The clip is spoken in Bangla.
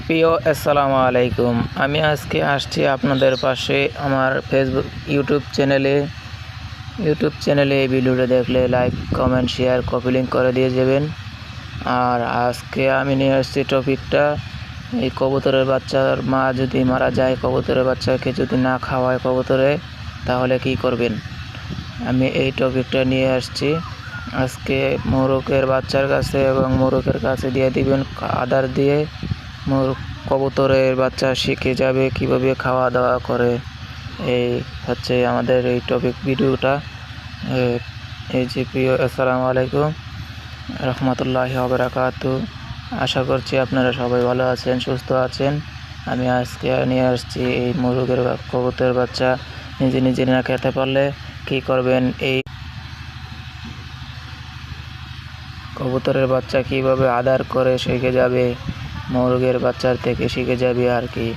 প্রিয় আসসালামু আলাইকুম। আমি আজকে আসছি আপনাদের পাশে আমার ফেসবুক ইউটিউব চ্যানেলে এই ভিডিওটা দেখলে like comment share copy link করে দিয়ে যাবেন। আর আজকে আমি নিয়ে আসছি টপিকটা, এই কবুতরের বাচ্চার মা যদি মারা যায়, কবুতরের বাচ্চাকে যদি না খাওয়ায় কবুতরে, তাহলে কি করবেন। আমি এই টপিকটা নিয়ে আসছি। আজকে মোরগের বাচ্চার কাছে এবং মোরগের কাছে দিয়ে দিবেন আদার দিয়ে, কবুতরের বাচ্চা শিখে যাবে কিভাবে খাওয়া দাওয়া করে। এই হচ্ছে আমাদের এই টপিক ভিডিওটা। এই যে প্রিয় আসসালামু আলাইকুম রহমতুল্লাহি ওয়া বারাকাতুহু। আশা করছি আপনারা সবাই ভালো আছেন, সুস্থ আছেন। আমি আজকে নিয়ে আসছি এই মোরগের কবুতরের বাচ্চা নিজে নিজে না খেতে পারলে কি করবেন। এই কবুতরের বাচ্চা কিভাবে আদর করে শিখে যাবে, মোরগের বাচ্চার থেকে শিখে যাবে আর কি।